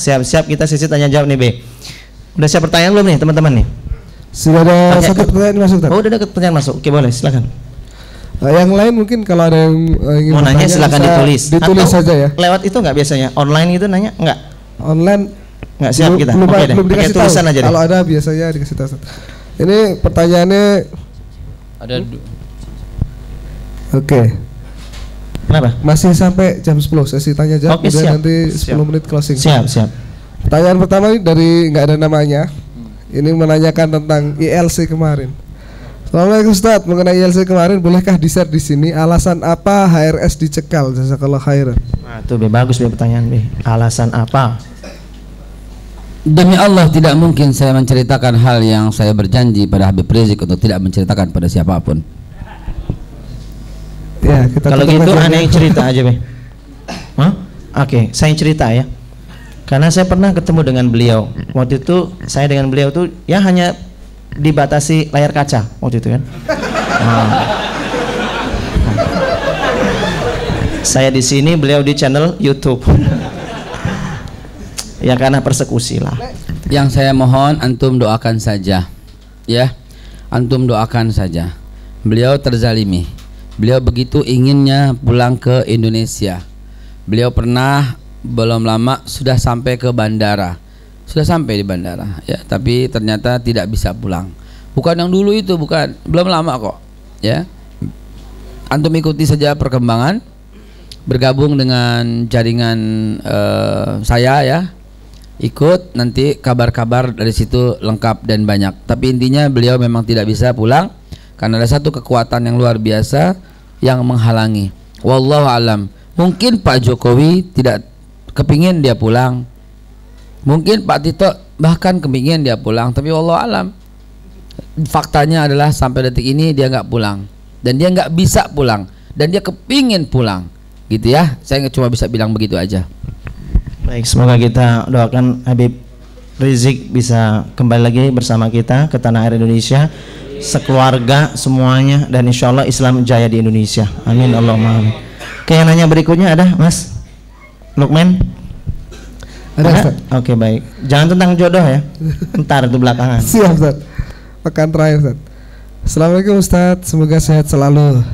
Siap-siap kita sesi tanya jawab nih, B. Udah siap pertanyaan belum nih teman-teman nih? Sudah ada satu pertanyaan masuk, Ustaz. Oh, udah ada pertanyaan masuk. Oke, boleh, silakan. Yang lain mungkin kalau ada yang ingin mau nanya silakan ditulis. Ditulis atau saja ya. Lewat itu nggak biasanya? Online gitu nanya? Enggak. Online nggak siap kita. Belum dikasih tahu. Tulisan aja deh. Kalau ada biasanya dikasih tahu. Ini pertanyaannya ada. Oke. Kenapa? Masih sampai jam 10 sesi tanya jawab. Oke, siap. Nanti 10 siap. menit closing. Siap. Pertanyaan pertama ini dari nggak ada namanya. Ini menanyakan tentang ILC kemarin. Assalamualaikum Ustaz, mengenai ILC kemarin bolehkah di-share di sini alasan apa HRS dicekal? Jazakallah khairan. Nah, tuh B, bagus B pertanyaan B. Alasan apa? Demi Allah tidak mungkin saya menceritakan hal yang saya berjanji pada Habib Rizik untuk tidak menceritakan pada siapapun. Ya, kita kalau gitu aneh yang cerita aja B. Oke, saya cerita ya. Karena saya pernah ketemu dengan beliau. Waktu itu saya dengan beliau tuh ya hanya dibatasi layar kaca waktu itu kan. Saya di sini, beliau di channel YouTube. Ya karena persekusi lah. Yang saya mohon antum doakan saja, ya. Antum doakan saja. Beliau terzalimi. Beliau begitu inginnya pulang ke Indonesia. Beliau pernah belum lama sudah sampai ke bandara, sudah sampai di bandara, ya. Tapi ternyata tidak bisa pulang. Bukan yang dulu itu, bukan. Belum lama kok, ya. Antum ikuti saja perkembangan. Bergabung dengan jaringan saya ya. Ikut nanti kabar-kabar dari situ lengkap dan banyak. Tapi intinya beliau memang tidak bisa pulang karena ada satu kekuatan yang luar biasa yang menghalangi. Wallahu alam. Mungkin Pak Jokowi tidak kepingin dia pulang, mungkin Pak Tito bahkan kepingin dia pulang, tapi wallahu alam. Faktanya adalah sampai detik ini dia nggak pulang dan dia nggak bisa pulang dan dia kepingin pulang, gitu ya. Saya cuma bisa bilang begitu aja. Baik, semoga kita doakan Habib Rizik bisa kembali lagi bersama kita ke tanah air Indonesia, sekeluarga semuanya, dan insya Allah Islam jaya di Indonesia. Amin Allahumma amin. Oke, yang nanya berikutnya ada Mas Lukman? Ada? Oke, baik. Jangan tentang jodoh ya. Ntar itu belakangan. Siap Ustaz. Pekan terakhir Ustaz. Assalamualaikum Ustaz, semoga sehat selalu.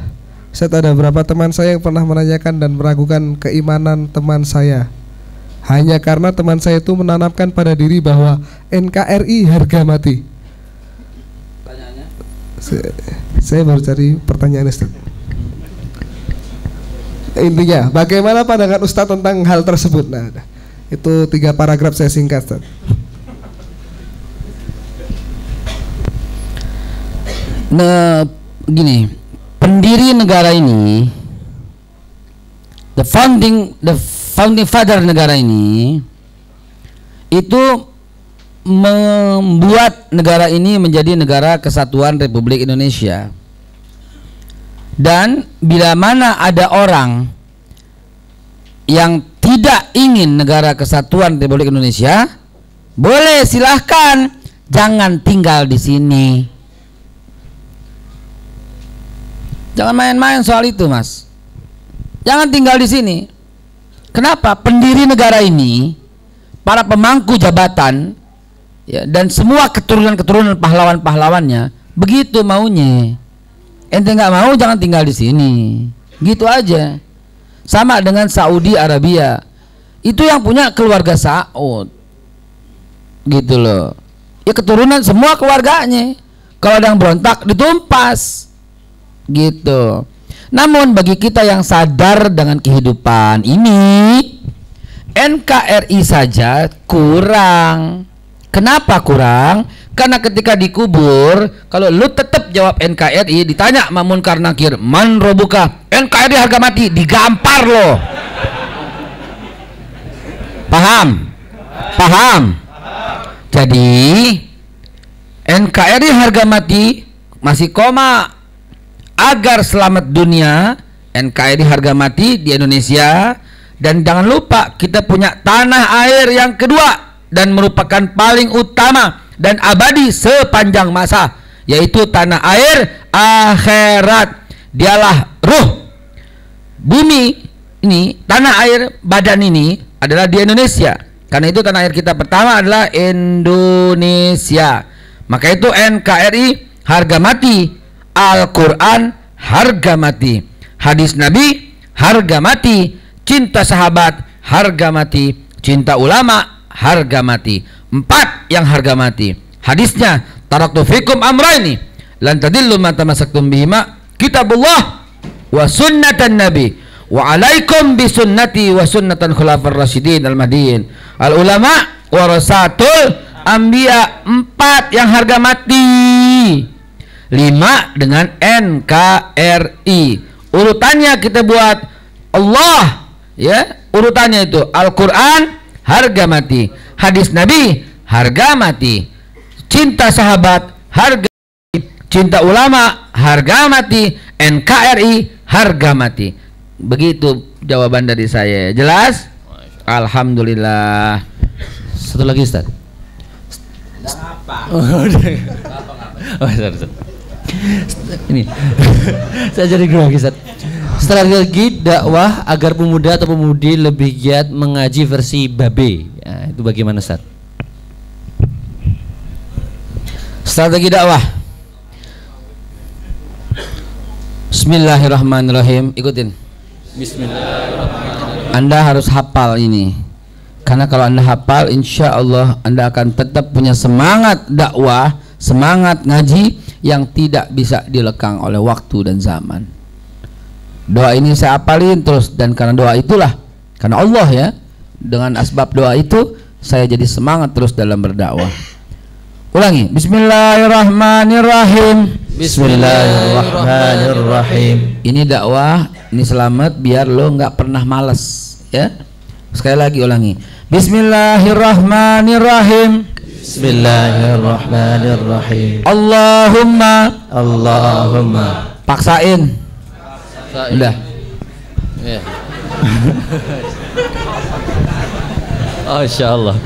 Ustaz, ada beberapa teman saya yang pernah menanyakan dan meragukan keimanan teman saya. Hanya karena teman saya itu menanamkan pada diri bahwa NKRI harga mati. Pertanyaannya? Saya baru cari pertanyaan Ustaz. Intinya, bagaimana pandangan Ustadz tentang hal tersebut? Nah, itu 3 paragraf saya singkat, Ustadz. Nah, gini, pendiri negara ini, the founding father negara ini, itu membuat negara ini menjadi negara kesatuan Republik Indonesia. Dan bila mana ada orang yang tidak ingin negara kesatuan Republik Indonesia, boleh silahkan, jangan tinggal di sini. Jangan main-main soal itu, Mas. Jangan tinggal di sini. Kenapa? Pendiri negara ini, para pemangku jabatan, ya, dan semua keturunan-keturunan pahlawan-pahlawannya begitu maunya. Ente nggak mau, jangan tinggal di sini, gitu aja. Sama dengan Saudi Arabia, itu yang punya keluarga Saud, gitu loh. Ya keturunan semua keluarganya. Kalau ada yang berontak ditumpas, gitu. Namun bagi kita yang sadar dengan kehidupan ini, NKRI saja kurang. Kenapa kurang? Karena ketika dikubur, kalau lu tetap jawab NKRI, ditanya sama Munkar Nakir, man robuka, NKRI harga mati, digampar lo. Paham? Paham? Jadi NKRI harga mati masih koma. Agar selamat dunia, NKRI harga mati di Indonesia. Dan jangan lupa kita punya tanah air yang kedua dan merupakan paling utama dan abadi sepanjang masa, yaitu tanah air akhirat. Dialah ruh bumi ini, tanah air badan ini adalah di Indonesia. Karena itu tanah air kita pertama adalah Indonesia. Maka itu NKRI harga mati, Al-Quran harga mati, hadis Nabi harga mati, cinta sahabat harga mati, cinta ulama harga mati. 4 yang harga mati. Hadisnya, taraktu fikum amraini lan tadillu ma tamassaktum bihima, kitabullah wa sunnatan nabi wa alaikum bi sunnati wa sunnatan khulafar rasyidin al-mahdiyyin al ulama warasatul anbiya. 4 yang harga mati. 5 dengan NKRI. Urutannya kita buat Allah, ya. Urutannya itu Al-Quran harga mati, hadis Nabi harga mati, cinta sahabat harga mati, cinta ulama harga mati, NKRI harga mati. Begitu jawaban dari saya. Jelas? Alhamdulillah. Satu lagi Ustaz. Ini saya jadi grogi Ustaz. Strategi dakwah agar pemuda atau pemudi lebih giat mengaji versi Babe. Ya, itu bagaimana Ustaz? Strategi dakwah. Bismillahirrahmanirrahim. Ikutin. Bismillahirrahmanirrahim. Anda harus hafal ini. Karena kalau Anda hafal, insya Allah Anda akan tetap punya semangat dakwah, semangat ngaji yang tidak bisa dilekang oleh waktu dan zaman. Doa ini saya hafalin terus, dan karena doa itulah, karena Allah ya, dengan asbab doa itu saya jadi semangat terus dalam berdakwah. Ulangi. Bismillahirrahmanirrahim. Bismillahirrahmanirrahim. Ini dakwah, ini selamat biar lo nggak pernah malas ya. Sekali lagi ulangi. Bismillahirrahmanirrahim. Bismillahirrahmanirrahim. Allahumma. Allahumma. Paksain. Udah. Ya. Oh, insyaallah.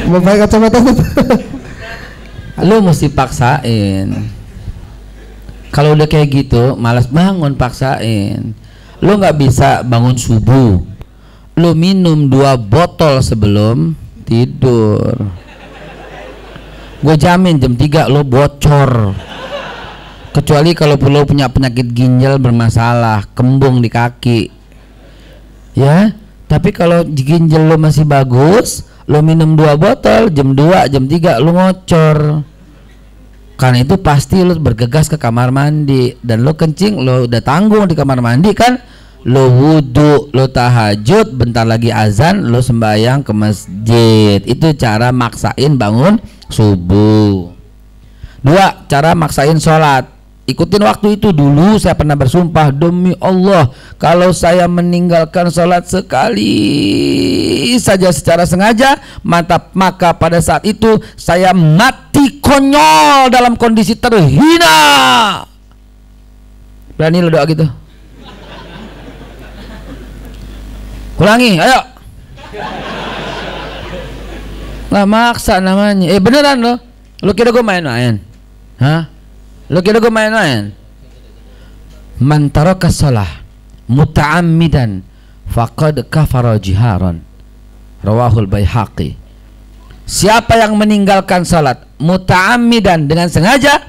Memakai kacamata. Lu mesti paksain. Kalau udah kayak gitu, malas bangun, paksain. Lu nggak bisa bangun subuh. Lu minum 2 botol sebelum tidur. Gue jamin jam 3 lo bocor. Kecuali kalau lo punya penyakit ginjal bermasalah, kembung di kaki. Ya, tapi kalau ginjal lo masih bagus, lo minum 2 botol, jam 2, jam 3 lo ngocor. Karena itu pasti lo bergegas ke kamar mandi, dan lo kencing, lo udah tanggung di kamar mandi kan, lo wudhu, lo tahajud, bentar lagi azan, lo sembahyang ke masjid. Itu cara maksain bangun subuh. 2, cara maksain sholat. Ikutin waktu itu. Dulu saya pernah bersumpah, demi Allah, kalau saya meninggalkan sholat sekali saja secara sengaja, maka pada saat itu saya mati konyol dalam kondisi terhina. Berani lo doa gitu? Ulangi, ayo. Nggak maksa namanya. Beneran lo? Lo kira gue main-main? Hah? Lo kira gue main-main? Man taraka shalah muta'ammidan faqad kafara jiharan. Rawahul Baihaqi. Siapa yang meninggalkan salat muta'ammidan dengan sengaja,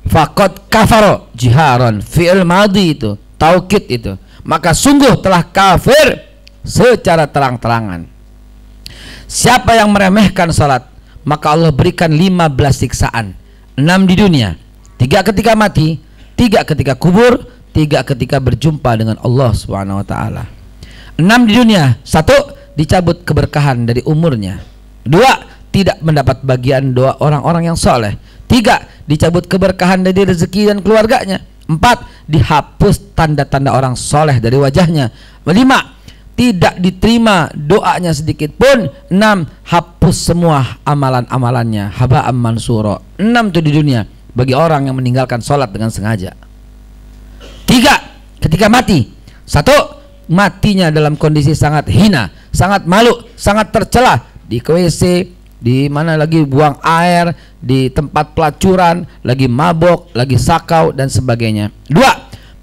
faqad kafara jiharan. Fi'il madhi itu, taukid itu. Maka sungguh telah kafir secara terang-terangan. Siapa yang meremehkan salat, maka Allah berikan 15 siksaan. 6 di dunia, 3 ketika mati, 3 ketika kubur, 3 ketika berjumpa dengan Allah Subhanahu wa taala. 6 di dunia, 1 dicabut keberkahan dari umurnya. 2 tidak mendapat bagian doa orang-orang yang soleh. 3 dicabut keberkahan dari rezeki dan keluarganya. 4 dihapus tanda-tanda orang soleh dari wajahnya. 5 tidak diterima doanya sedikit pun. 6 hapus semua amalan-amalannya, haba'am mansura. 6 itu di dunia bagi orang yang meninggalkan sholat dengan sengaja. 3 ketika mati. 1 matinya dalam kondisi sangat hina, sangat malu, sangat tercela, di WC, di mana lagi buang air, di tempat pelacuran, lagi mabok, lagi sakau dan sebagainya. 2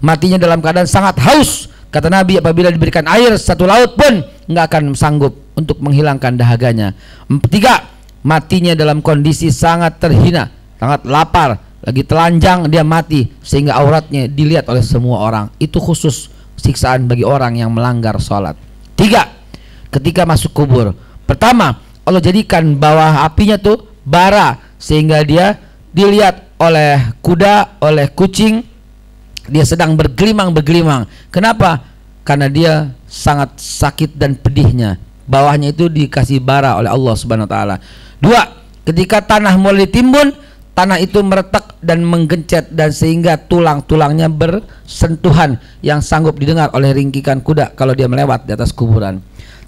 matinya dalam keadaan sangat haus. Kata Nabi, apabila diberikan air satu laut pun nggak akan sanggup untuk menghilangkan dahaganya. 3, matinya dalam kondisi sangat terhina, sangat lapar, lagi telanjang dia mati sehingga auratnya dilihat oleh semua orang. Itu khusus siksaan bagi orang yang melanggar sholat. 3, ketika masuk kubur, pertama Allah jadikan bawah apinya tuh bara sehingga dia dilihat oleh kuda, oleh kucing, dia sedang bergelimang-bergelimang. Kenapa? Karena dia sangat sakit dan pedihnya. Bawahnya itu dikasih bara oleh Allah Subhanahu wa taala. 2, ketika tanah mulai ditimbun, tanah itu meretak dan menggencet dan sehingga tulang-tulangnya bersentuhan yang sanggup didengar oleh ringkikan kuda kalau dia melewat di atas kuburan.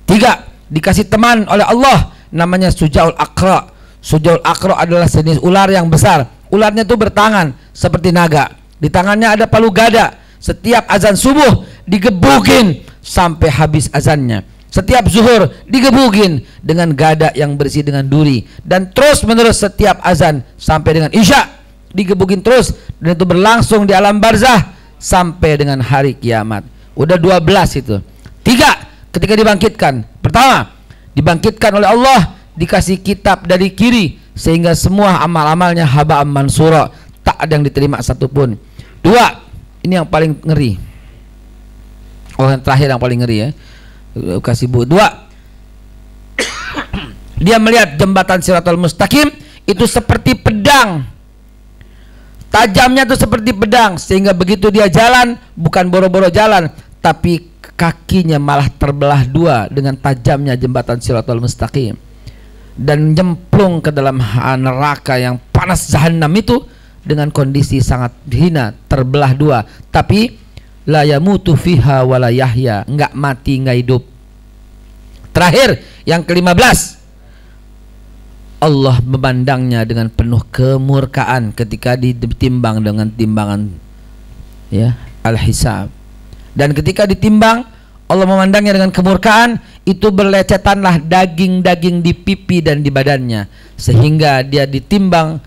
3, dikasih teman oleh Allah namanya Sujaul Aqra. Sujaul Aqra adalah jenis ular yang besar. Ularnya itu bertangan seperti naga. Di tangannya ada palu gada. Setiap azan subuh digebukin sampai habis azannya. Setiap zuhur digebukin dengan gada yang bersih dengan duri. Dan terus menerus setiap azan sampai dengan isya digebukin terus. Dan itu berlangsung di alam barzah sampai dengan hari kiamat. Udah 12 itu. 3, ketika dibangkitkan. Pertama, dibangkitkan oleh Allah, dikasih kitab dari kiri sehingga semua amal-amalnya haba'an mansura, tak ada yang diterima satupun. 2, ini yang paling ngeri. Oh, yang terakhir yang paling ngeri ya. Kasih bu. 2, dia melihat jembatan Siratal Mustaqim itu seperti pedang. Tajamnya itu seperti pedang sehingga begitu dia jalan bukan boro-boro jalan, tapi kakinya malah terbelah 2 dengan tajamnya jembatan Siratal Mustaqim. Dan nyemplung ke dalam neraka yang panas Jahannam itu dengan kondisi sangat hina, terbelah 2, tapi la yamutu fiha wala yahya, enggak mati enggak hidup. Terakhir yang ke-15, Allah memandangnya dengan penuh kemurkaan ketika ditimbang dengan timbangan ya al-hisab. Dan ketika ditimbang Allah memandangnya dengan kemurkaan, itu berlecetanlah daging-daging di pipi dan di badannya sehingga dia ditimbang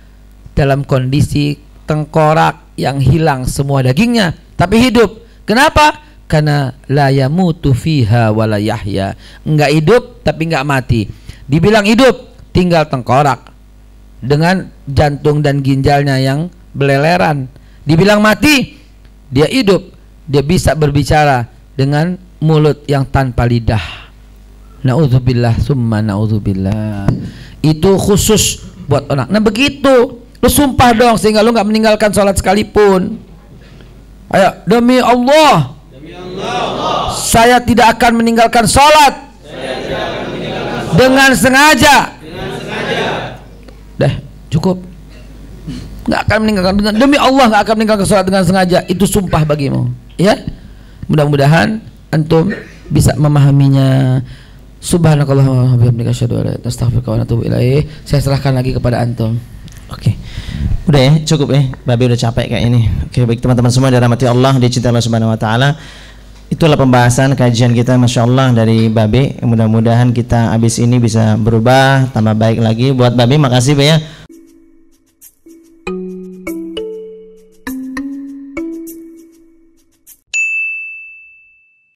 dalam kondisi tengkorak yang hilang semua dagingnya tapi hidup. Kenapa? Karena la yamutu fiha wala yahya, enggak hidup tapi enggak mati. Dibilang hidup tinggal tengkorak dengan jantung dan ginjalnya yang beleleran. Dibilang mati, dia hidup, dia bisa berbicara dengan mulut yang tanpa lidah. Na'udzubillah summa na'udzubillah. Itu khusus buat orang. Nah begitu, lu sumpah dong sehingga lu nggak meninggalkan sholat sekalipun. Ayo, demi Allah, saya tidak akan meninggalkan sholat dengan sengaja. Dah cukup. Nggak akan meninggalkan, demi Allah nggak akan meninggalkan sholat dengan sengaja. Itu sumpah bagimu. Ya, mudah-mudahan antum bisa memahaminya. Subhanakallahumma wa bihamdika asyhadu an la ilaha illa anta astaghfiruka wa atubu ilaik. Saya serahkan lagi kepada antum. Oke. Udah ya, cukup ya. Babi udah capek kayak ini. Oke, baik teman-teman semua dirahmati Allah, dicintai Allah Subhanahu wa taala. Itulah pembahasan kajian kita, Masya Allah, dari Babe. Mudah-mudahan kita habis ini bisa berubah, tambah baik lagi. Buat Babe, makasih Be ya